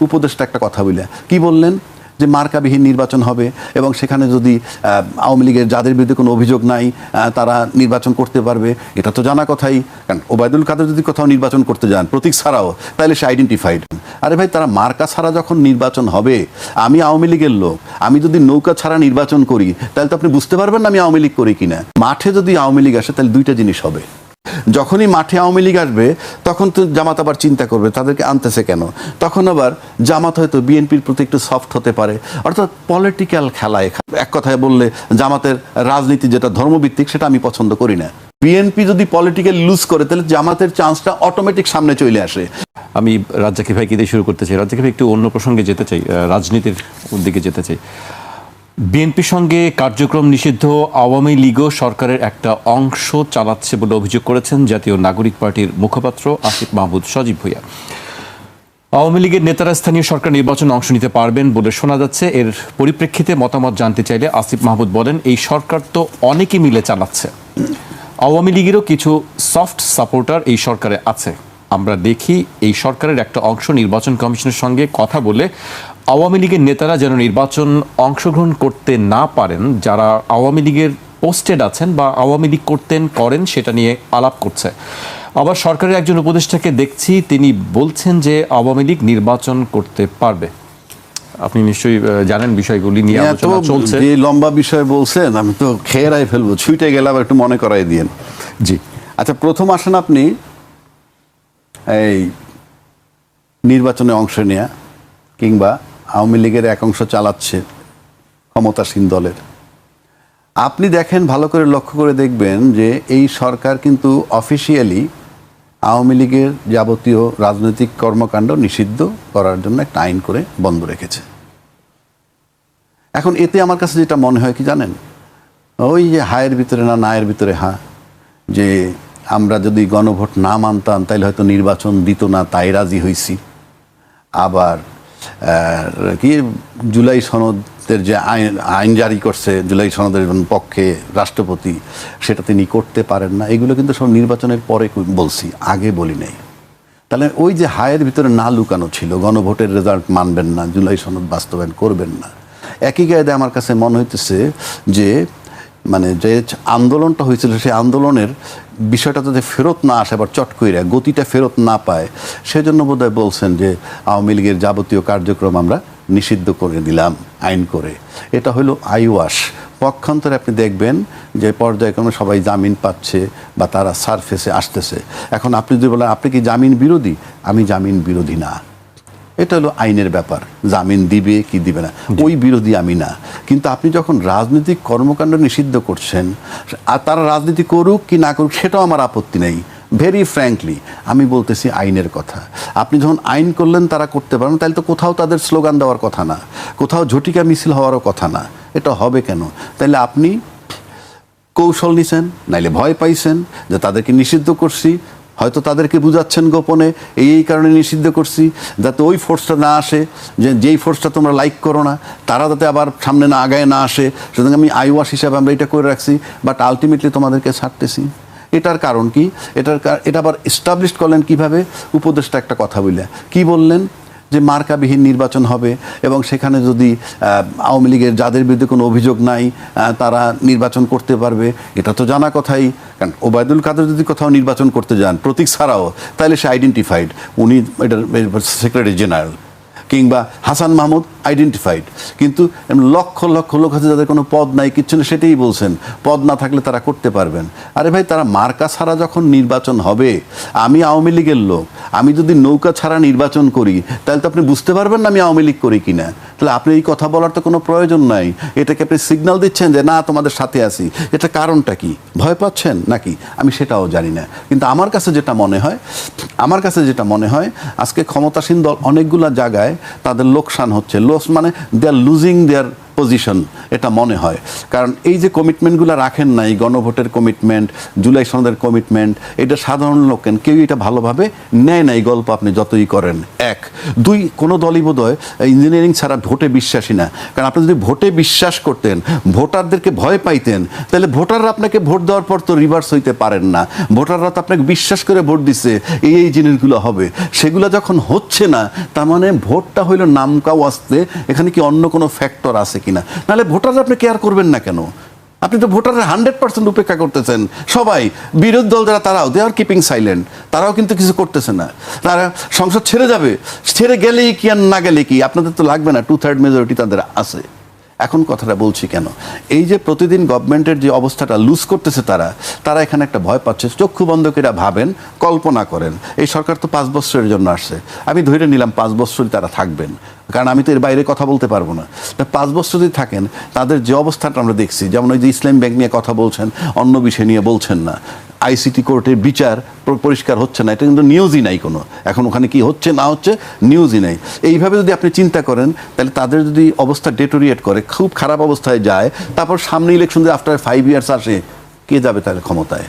উপদেষ্টা একটা কথা বলে কি বললেন যে মার্কাবিহীন নির্বাচন হবে এবং সেখানে যদি আওয়ামী লীগের যাদের বিরুদ্ধে কোনো অভিযোগ নাই তারা নির্বাচন করতে পারবে। এটা তো জানা কথাই, কারণ ওবায়দুল কাদের যদি কোথাও নির্বাচন করতে যান প্রতীক ছাড়াও তাহলে সে আইডেন্টিফাইড। আরে ভাই, তারা মার্কা ছাড়া যখন নির্বাচন হবে, আমি আওয়ামী লীগের লোক, আমি যদি নৌকা ছাড়া নির্বাচন করি তাহলে তো আপনি বুঝতে পারবেন না আমি আওয়ামী লীগ করি কিনা। মাঠে যদি আওয়ামী লীগ আসে তাহলে দুইটা জিনিস হবে। যখনই মাঠে আওয়ামী লীগ আসবে তখন তো জামাত আবার চিন্তা করবে তাদেরকে আনতেছে কেন। তখন আবার জামাত হয়তো বিএনপির প্রতি একটু সফট হতে পারে। অর্থাৎ পলিটিক্যাল খেলা। এক কথায় বললে জামাতের রাজনীতি যেটা ধর্মভিত্তিক সেটা আমি পছন্দ করি না। বিএনপি যদি পলিটিক্যাল লুজ করে তাহলে জামাতের চান্সটা অটোমেটিক সামনে চলে আসে। আমি রাজ্জাকি ভাইকে দিয়ে শুরু করতে চাই। রাজ্জাকি ভাই, একটু অন্য প্রসঙ্গে যেতে চাই, রাজনীতির দিকে যেতে চাই। বিএনপির সঙ্গে কার্যক্রম নিষিদ্ধ আওয়ামী লীগও সরকারের একটা অংশ চালাচ্ছে বলে অভিযোগ করেছেন জাতীয় নাগরিক পার্টির মুখপাত্র আসিফ মাহমুদ সজীব ভূঁইয়া। আওয়ামী লীগের নেতারা স্থানীয় সরকার নির্বাচনে অংশ নিতে পারবেন বলে শোনা যাচ্ছে। এর পরিপ্রেক্ষিতে মতামত জানতে চাইলে আসিফ মাহমুদ বলেন, এই সরকার তো অনেকে মিলে চালাচ্ছে, আওয়ামী লীগেরও কিছু সফট সাপোর্টার এই সরকারে আছে। আমরা দেখি এই সরকারের একটা অংশ নির্বাচন কমিশনের সঙ্গে কথা বলে আওয়ামী লীগের নেতারা যেন নির্বাচন অংশগ্রহণ করতে না পারেন, যারা আওয়ামী লীগের পোস্টেড আছেন বা আওয়ামী লীগ করেন সেটা নিয়ে আলাপ করছে। আবার সরকারের একজন উপদেষ্টাকে দেখছি, তিনি বলছেন যে আওয়ামী লীগ নির্বাচন করতে পারবে। আপনি নিশ্চয়ই জানেন বিষয়গুলি নিয়ে আলোচনা চলছে। যে লম্বা বিষয় বলছেন আমি তো খেয়েরাই ফেলবো, ছুটে গেলে আবার একটু মনে করাই দিয়েন। জি আচ্ছা, প্রথম আসেন আপনি এই নির্বাচনে অংশ নেয়া কিংবা আওয়ামী লীগের এক অংশ চালাচ্ছে ক্ষমতাসীন দলের। আপনি দেখেন, ভালো করে লক্ষ্য করে দেখবেন যে এই সরকার কিন্তু অফিসিয়ালি আওয়ামী লীগের যাবতীয় রাজনৈতিক কর্মকাণ্ড নিষিদ্ধ করার জন্য একটা আইন করে বন্ধ রেখেছে। এখন এতে আমার কাছে যেটা মনে হয় কি জানেন, ওই যে হায়ের ভিতরে না নায়ের ভিতরে হা, যে আমরা যদি গণভোট না মানতাম তাহলে হয়তো নির্বাচন দিত না, তাই রাজি হয়েছি। আবার কি জুলাই সনদের যে আইন জারি করছে, জুলাই সনদের পক্ষে রাষ্ট্রপতি, সেটা তিনি করতে পারেন না। এগুলো কিন্তু সব নির্বাচনের পরে বলছি, আগে বলি নাই। তাহলে ওই যে হায়ের ভিতরে না লুকানো ছিল, গণভোটের রেজাল্ট মানবেন না, জুলাই সনদ বাস্তবায়ন করবেন না। একই গায়ে আমার কাছে মনে হইতেছে যে মানে যে আন্দোলনটা হয়েছিল সেই আন্দোলনের বিষয়টা যাতে ফেরত না আসে, আবার চট কইরা গতিটা ফেরত না পায়, সেজন্য বোধহয় বলছেন যে আওয়ামী লীগের যাবতীয় কার্যক্রম আমরা নিষিদ্ধ করে দিলাম আইন করে। এটা হলো আইওয়াশ। পক্ষান্তরে আপনি দেখবেন যে পর্যায়ক্রমে সবাই জামিন পাচ্ছে বা তারা সারফেসে আসতেছে। এখন আপনি যদি বলেন আপনি কি জামিন বিরোধী, আমি জামিন বিরোধী না। এটা হলো আইনের ব্যাপার, জামিন দিবে কি দিবে না ওই বিরোধী আমি না। কিন্তু আপনি যখন রাজনৈতিক কর্মকাণ্ড নিষিদ্ধ করছেন, আর তারা রাজনীতি করুক কি না করুক সেটাও আমার আপত্তি নেই। ভেরি ফ্র্যাঙ্কলি আমি বলতেছি আইনের কথা। আপনি যখন আইন করলেন তারা করতে পারেন, তাহলে তো কোথাও তাদের স্লোগান দেওয়ার কথা না, কোথাও ঝটিকা মিছিল হওয়ারও কথা না। এটা হবে কেন? তাহলে আপনি কৌশল নিছেন, নাইলে ভয় পাইছেন যে তাদেরকে নিষিদ্ধ করছি, হয়তো তাদেরকে বুঝাচ্ছেন গোপনে এই কারণে নিষিদ্ধ করছি যাতে ওই ফোর্সটা না আসে, যেই ফোর্সটা তোমরা লাইক করো না তারা যাতে আবার সামনে না আগায় না আসে। সুতরাং আমি আইওয়াশ হিসাবে আমরা এটা করে রাখছি, বাট আলটিমেটলি তোমাদেরকে ছাড়তেছি। এটার কারণ কি? এটা আবার এস্টাবলিশ করলেন কিভাবে? উপদেষ্টা একটা কথা বললে কি বললেন যে মার্কাবিহীন নির্বাচন হবে এবং সেখানে যদি আওয়ামী লীগের যাদের বিরুদ্ধে কোনো অভিযোগ নাই তারা নির্বাচন করতে পারবে। এটা তো জানা কথাই, কারণ ওবায়দুল কাদের যদি কোথাও নির্বাচন করতে যান প্রতীক ছাড়াও তাহলে সে আইডেন্টিফাইড, উনি এটার সেক্রেটারি জেনারেল। কিংবা হাসান মাহমুদ আইডেন্টিফাইড, কিন্তু লক্ষ লক্ষ লোক আছে যাদের কোনো পদ নাই, কিচ্ছু না, সেটাই বলছেন পদ না থাকলে তারা করতে পারবেন। আরে ভাই, তারা মার্কা ছাড়া যখন নির্বাচন হবে, আমি আওয়ামী লীগের লোক, আমি যদি নৌকা ছাড়া নির্বাচন করি তাহলে তো আপনি বুঝতে পারবেন না আমি আওয়ামী লীগ করি কিনা। তাহলে আপনি এই কথা বলার তো কোনো প্রয়োজন নাই। এটাকে আপনি সিগন্যাল দিচ্ছেন যে না তোমাদের সাথে আছি। এটা কারণটা কি? ভয় পাচ্ছেন নাকি? আমি সেটাও জানি না। কিন্তু আমার কাছে যেটা মনে হয় আজকে ক্ষমতাসীন দল অনেকগুলো জায়গায় তাদের লোকসান হচ্ছে। লস মানে দে আর লুজিং দেয়ার পজিশন এটা মনে হয়। কারণ এই যে কমিটমেন্টগুলো রাখেন নাই, গণভোটের কমিটমেন্ট, জুলাই সনদের কমিটমেন্ট, এটা সাধারণ লোক কেউ এটা ভালোভাবে নেয় নাই, গল্প আপনি যতই করেন। এক, দুই, কোনো দলই বোধহয় ইঞ্জিনিয়ারিং ছাড়া ভোটে বিশ্বাসী না। কারণ আপনি যদি ভোটে বিশ্বাস করতেন, ভোটারদেরকে ভয় পাইতেন, তাহলে ভোটাররা আপনাকে ভোট দেওয়ার পর তো রিভার্স হইতে পারেন না। ভোটাররা তো আপনাকে বিশ্বাস করে ভোট দিচ্ছে এই জিনিসগুলো হবে, সেগুলো যখন হচ্ছে না, তার মানে ভোটটা হইল নামকাও আসতে, এখানে কি অন্য কোনো ফ্যাক্টর আছে কিনা? নাহলে ভোটাররা আপনি কেয়ার করবেন না কেন? আপনি তো ভোটাররা 100% উপেক্ষা করতেছেন। সবাই বিরোধী দল যারা, তারাও দে আর কিপিং সাইলেন্ট, তারাও কিন্তু কিছু করতেছে না। তারা সংসদ ছেড়ে যাবে, ছেড়ে গেলেই কি আর না গেলে কি, আপনাদের তো লাগবে না, 2/3 মেজরিটি তাদের আছে। এখন কথাটা বলছি কেন, এই যে প্রতিদিন গভর্নমেন্টের যে অবস্থাটা লুজ করতেছে তারা এখানে একটা ভয় পাচ্ছে। চক্ষু বন্ধ করে ভাবেন, কল্পনা করেন, এই সরকার তো 5 বছরের জন্য আসছে, আমি ধরে নিলাম 5 বছরই তারা থাকবেন, কারণ আমি তো এর বাইরে কথা বলতে পারবো না। 5 বছর যদি থাকেন, তাদের যে অবস্থাটা আমরা দেখছি, যেমন ওই যে ইসলাম ব্যাংক নিয়ে কথা বলছেন, অন্য বিষয় নিয়ে বলছেন না, আইসিটি কোর্টের বিচার পরিষ্কার হচ্ছে না, এটা কিন্তু নিউজই নাই কোনো, এখন ওখানে কি হচ্ছে না হচ্ছে নিউজই নাই। এইভাবে যদি আপনি চিন্তা করেন, তাহলে তাদের যদি অবস্থা ডেটোরিয়েট করে, খুব খারাপ অবস্থায় যায়, তারপর সামনে ইলেকশন যদি আফটার 5 ইয়ার্স আসে, কে যাবে তাহলে ক্ষমতায়?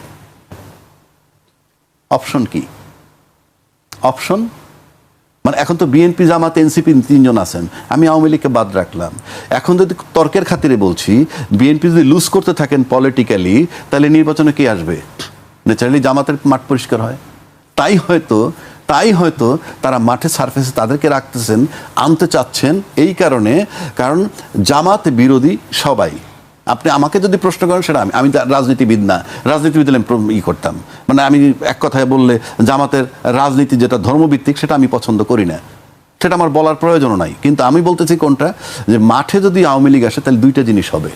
অপশন কি? অপশন মানে এখন তো বিএনপি, জামাত, এনসিপি 3 জন আছেন, আমি আওয়ামী লীগকে বাদ রাখলাম। এখন যদি তর্কের খাতিরে বলছি, বিএনপি যদি লুজ করতে থাকেন পলিটিক্যালি, তাহলে নির্বাচনে কে আসবে? ন্যাচারালি জামাতের মাঠ পরিষ্কার হয়। তাই হয়তো তারা মাঠে সারফেসে তাদেরকে রাখতেছেন, আনতে চাচ্ছেন এই কারণে, কারণ জামাত বিরোধী সবাই। আপনি আমাকে যদি প্রশ্ন করেন, সেটা আমি রাজনীতিবিদ না, রাজনীতিবিদ হলে করতাম, মানে আমি এক কথায় বললে জামাতের রাজনীতি যেটা ধর্মভিত্তিক, সেটা আমি পছন্দ করি না, সেটা আমার বলার প্রয়োজনও নাই। কিন্তু আমি বলতেছি কোনটা, যে মাঠে যদি আওয়ামী লীগ আসে, তাহলে 2টা জিনিস হবে।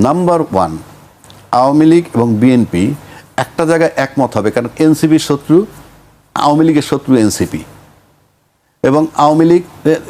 নাম্বার 1, আওয়ামী লীগ এবং বিএনপি একটা জায়গায় একমত হবে, কারণ এনসিপির শত্রু আওয়ামী লীগের শত্রু এনসিপি, এবং আওয়ামী লীগ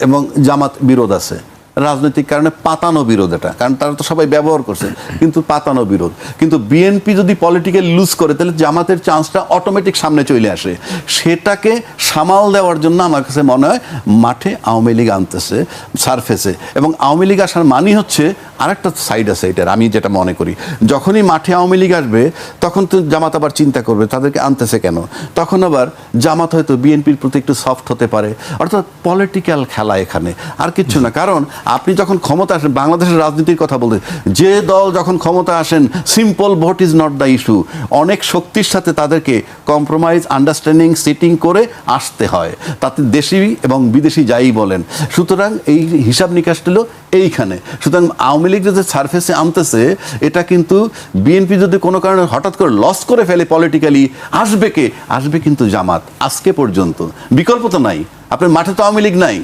এবং জামাত বিরোধ আছে, রাজনৈতিক কারণে পাতানো বিরোধ, এটা কারণ তারা তো সবাই ব্যবহার করছে, কিন্তু পাতানো বিরোধ। কিন্তু বিএনপি যদি পলিটিক্যাল লুজ করে, তাহলে জামাতের চান্সটা অটোমেটিক সামনে চলে আসে। সেটাকে সামাল দেওয়ার জন্য আমার কাছে মনে হয় মাঠে আওয়ামী লীগ আনতেছে সারফেসে, এবং আওয়ামী লীগ আসার মানই হচ্ছে আরেকটা সাইড আছে এটার, আমি যেটা মনে করি, যখনই মাঠে আওয়ামী লীগ আসবে, তখন তো জামাত আবার চিন্তা করবে তাদেরকে আনতেছে কেন, তখন আবার জামাত হয়তো বিএনপির প্রতি একটু সফট হতে পারে। অর্থাৎ পলিটিক্যাল খেলা এখানে, আর কিচ্ছু না। কারণ আপনি যখন ক্ষমতা আসেন, বাংলাদেশের রাজনীতির কথা বলতে, যে দল যখন ক্ষমতা আসেন, simple vote is not the issue, অনেক শক্তির সাথে তাদেরকে কম্প্রোমাইজ, আন্ডারস্ট্যান্ডিং, সিটিং করে আসতে হয়, তাতে দেশি এবং বিদেশি যাই বলেন। সুতরাং এই হিসাব নিকাশটা হলো এইখানে। সুতরাং আওয়ামী লীগ যে সারফেসে আনতেছে, এটা কিন্তু বিএনপি যদি কোনো কারণে হঠাৎ করে লস করে ফেলে পলিটিক্যালি, আসবে কিন্তু জামাত। আজকে পর্যন্ত বিকল্প তো নাই, আপনার মাঠে তো আওয়ামী লীগ নাই।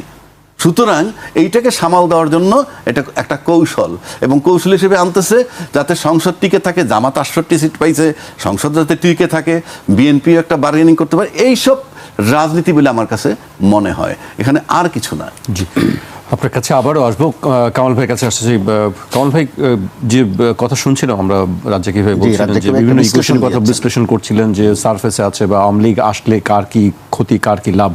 সুতরাং এইটাকে সামাল দেওয়ার জন্য এটা একটা কৌশল, এবং কৌশল হিসেবে আনতেছে যাতে সংসদ টিকে থাকে। জামাত 68 সিট পাইছে, সংসদ যাতে টিকে থাকে, বিএনপি একটা বার্গেনিং করতে পারে, এইসব রাজনীতি বলে আমার কাছে মনে হয়, এখানে আর কিছু না। জি, আপনার কাছে আবারও আসবো, কামাল ভাইয়ের কাছে আসছে। কামাল ভাই, যে কথা শুনছিলাম আমরা, রাজ্জাকি ভাই বলছিলেন যে বিভিন্ন ইকুয়েশন কথা বিশ্লেষণ করছিলেন, যে সারফেসে আছে বা আওয়ামী লীগ আসলে কার কি ক্ষতি, কার কি লাভ।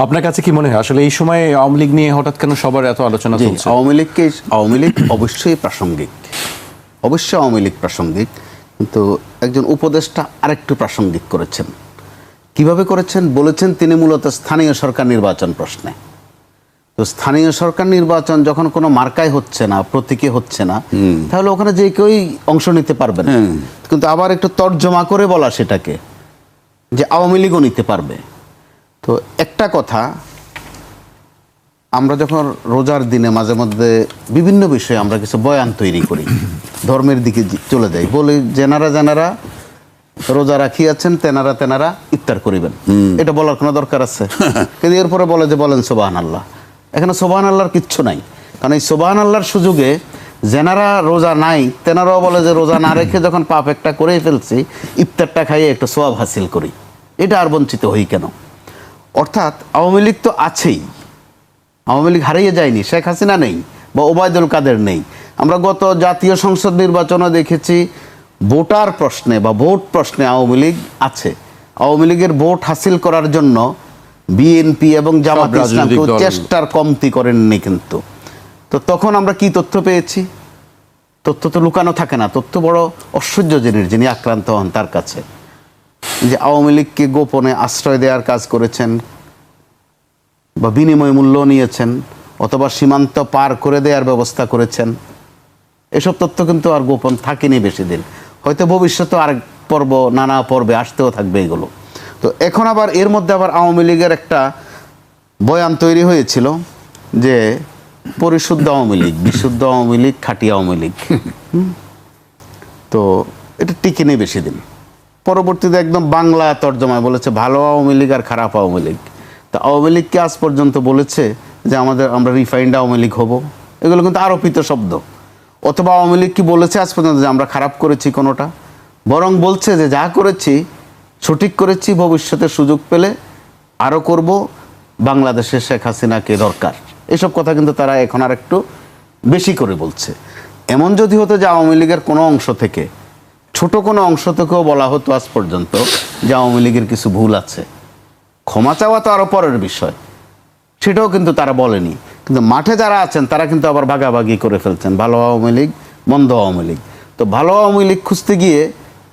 আপনার কাছে কি মনে হয় আসলে এই সময় আওয়ামী লীগ নিয়ে হঠাৎ কেন সবার এত আলোচনা চলছে? আওয়ামী লীগ অবশ্যই প্রাসঙ্গিক, অবশ্যই আওয়ামী লীগ প্রাসঙ্গিক, কিন্তু একজন উপদেষ্টা আরেকটু প্রাসঙ্গিক করেছেন। কিভাবে করেছেন? বলেছেন তিনি মূলত স্থানীয় সরকার নির্বাচন প্রশ্নে। তো স্থানীয় সরকার নির্বাচন যখন কোনো মার্কায় হচ্ছে না, প্রতীকে হচ্ছে না, তাহলে ওখানে যে কেউই অংশ নিতে পারবে না। কিন্তু আবার একটু তর্জমা করে বলা সেটাকে, যে আওয়ামী লীগও নিতে পারবে। তো একটা কথা, আমরা যখন রোজার দিনে মাঝে মধ্যে বিভিন্ন বিষয়ে আমরা কিছু বয়ান তৈরি করি, ধর্মের দিকে চলে যাই, বলি যেনারা রোজা রাখিয়াছেন তেনারা ইফতার করিবেন। এটা বলার কোনো দরকার আছে? কিন্তু এরপরে বলে যে বলেন সুবহানাল্লাহ। এখানে সুবহানাল্লাহর কিচ্ছু নাই, কারণ এই সুবহানাল্লাহর সুযোগে যেনারা রোজা নাই তেনারাও বলে যে রোজা না রেখে যখন পাপ একটা করেই ফেলছি, ইফতারটা খাইয়ে একটু সওয়াব হাসিল করি, এটা আর বঞ্চিত হই কেন? অর্থাৎ আওয়ামী লীগ তো আছেই, আওয়ামী লীগ হারিয়ে যায়নি, শেখ হাসিনা নেই বা ওবায়দুল কাদের নেই। আমরা গত জাতীয় সংসদ নির্বাচনে দেখেছি ভোটার প্রশ্নে বা ভোট প্রশ্নে আওয়ামী লীগ আছে। আওয়ামী লীগের ভোট হাসিল করার জন্য বিএনপি এবং জামাত ইসলাম কেউ চেষ্টার কমতি করেননি। কিন্তু তো তখন আমরা কি তথ্য পেয়েছি? তথ্য তো লুকানো থাকে না, তথ্য বড় ঐশ্বর্য যিনি আক্রান্ত হন তার কাছে, যে আওয়ামী লীগকে গোপনে আশ্রয় দেওয়ার কাজ করেছেন বা বিনিময় মূল্য নিয়েছেন অথবা সীমান্ত পার করে দেওয়ার ব্যবস্থা করেছেন, এসব তথ্য কিন্তু আর গোপন থাকেনি বেশি দিন। হয়তো ভবিষ্যতে আরেক পর্ব, নানা পর্বে আসতেও থাকবে এগুলো। তো এখন আবার এর মধ্যে আবার আওয়ামী লীগের একটা বয়ান তৈরি হয়েছিল যে পরিশুদ্ধ আওয়ামী লীগ, বিশুদ্ধ আওয়ামী লীগ, খাঁটি আওয়ামী লীগ। তো এটা টিকে নেই বেশি দিন। পরবর্তীতে একদম বাংলা তর্জমায় বলেছে ভালো আওয়ামী লীগ আর খারাপ আওয়ামী লীগ। তো আওয়ামী লীগকে আজ পর্যন্ত বলেছে যে আমরা রিফাইন্ড আওয়ামী লীগ হব, এগুলো কিন্তু আরোপিত শব্দ। অথবা আওয়ামী লীগ কি বলেছে আজ পর্যন্ত যে আমরা খারাপ করেছি কোনোটা? বরং বলছে যে যা করেছি সঠিক করেছি, ভবিষ্যতে সুযোগ পেলে আরও করব, বাংলাদেশে শেখ হাসিনাকে দরকার। এসব কথা কিন্তু তারা এখন আর একটু বেশি করে বলছে। এমন যদি হতো যে আওয়ামী লীগের কোনো অংশ থেকে, ছোট কোনো অংশ থেকেও বলা হতো আজ পর্যন্ত যে আওয়ামী লীগের কিছু ভুল আছে, ক্ষমা চাওয়া তো আরও পরের বিষয়, সেটাও কিন্তু তারা বলেনি। কিন্তু মাঠে যারা আছেন তারা কিন্তু আবার ভাগাভাগি করে ফেলছেন, ভালো আওয়ামী লীগ, মন্দ আওয়ামী লীগ। তো ভালো আওয়ামী লীগ খুঁজতে গিয়ে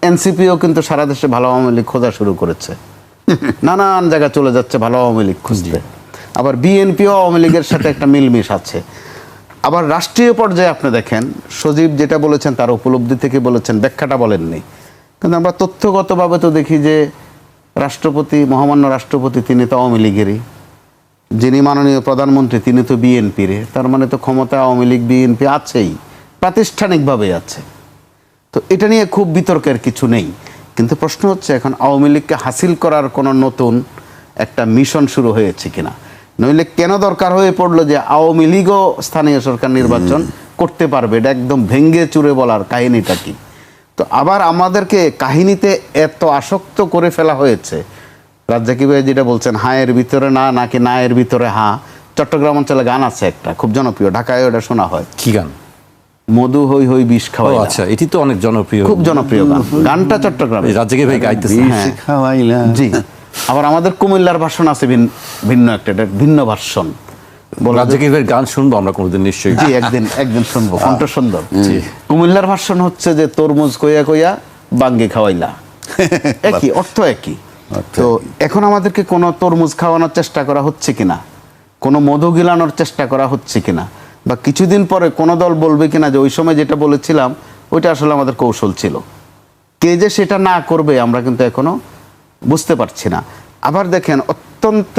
এনসিপিও কিন্তু সারা দেশে ভালো আওয়ামী লীগ খোঁজা শুরু করেছে, নানান জায়গায় চলে যাচ্ছে ভালো আওয়ামী লীগ খুঁজতে। আবার বিএনপিও আওয়ামী লীগের সাথে একটা মিলমিশ আছে। আবার রাষ্ট্রীয় পর্যায়ে আপনি দেখেন, সজীব যেটা বলেছেন তার উপলব্ধি থেকে বলেছেন, ব্যাখ্যাটা বলেননি। কিন্তু আমরা তথ্যগতভাবে তো দেখি যে রাষ্ট্রপতি, মহামান্য রাষ্ট্রপতি, তিনি তো আওয়ামী লীগেরই, যিনি মাননীয় প্রধানমন্ত্রী তিনি তো বিএনপির। তার মানে তো ক্ষমতা আওয়ামী লীগ বিএনপি আছেই, প্রাতিষ্ঠানিকভাবে আছে। তো এটা নিয়ে খুব বিতর্কের কিছু নেই। কিন্তু প্রশ্ন হচ্ছে এখন আওয়ামী লীগকে হাসিল করার কোনো নতুন একটা মিশন শুরু হয়েছে কিনা, নইলে কেন দরকার হয়ে পড়লো যে আওয়ামী লীগও স্থানীয় সরকার নির্বাচন করতে পারবে? এটা একদম ভেঙ্গে চুরে বলার কাহিনীটা কি? তো আবার আমাদেরকে কাহিনীতে এত আসক্ত করে ফেলা হয়েছে। রাজ্জাকি ভাই যেটা বলছেন, হায়ের ভিতরে না নাকি নায়ের ভিতরে হা, চট্টগ্রাম অঞ্চলে গান আছে একটা খুব জনপ্রিয়, ঢাকায় ওটা শোনা হয়। কি গান? মধু হই হই বিষ খাওয়াই। আচ্ছা, এটি তো অনেক জনপ্রিয়, খুব জনপ্রিয় গান, গানটা চট্টগ্রাম রাজ্জাকি ভাই গাইতেছে। বিষ খাওয়াইলা। জি। আবার আমাদের কুমিল্লার ভাষণ আছে ভিন্ন একটা, এটা ভিন্ন ভাষণ। রাজ্জাকি ভাইয়ের গান শুনবো আমরা কোনোদিন নিশ্চয়ই। জি, একদিন শুনবো, কণ্ঠ সুন্দর। কুমিল্লার ভাষণ হচ্ছে যে তরমুজ কইয়া কইয়া বাঙ্গি খাওয়াইলা, একই অর্থ, একই। তো এখন আমাদেরকে কোনো তরমুজ খাওয়ানোর চেষ্টা করা হচ্ছে কিনা, কোনো মধু গিলানোর চেষ্টা করা হচ্ছে কিনা, বা কিছুদিন পরে কোনো দল বলবে কিনা যে ওই সময় যেটা বলেছিলাম ওইটা আসলে আমাদের কৌশল ছিল। কে যে সেটা না করবে আমরা কিন্তু এখনো বুঝতে পারছি না। আবার দেখেন, অত্যন্ত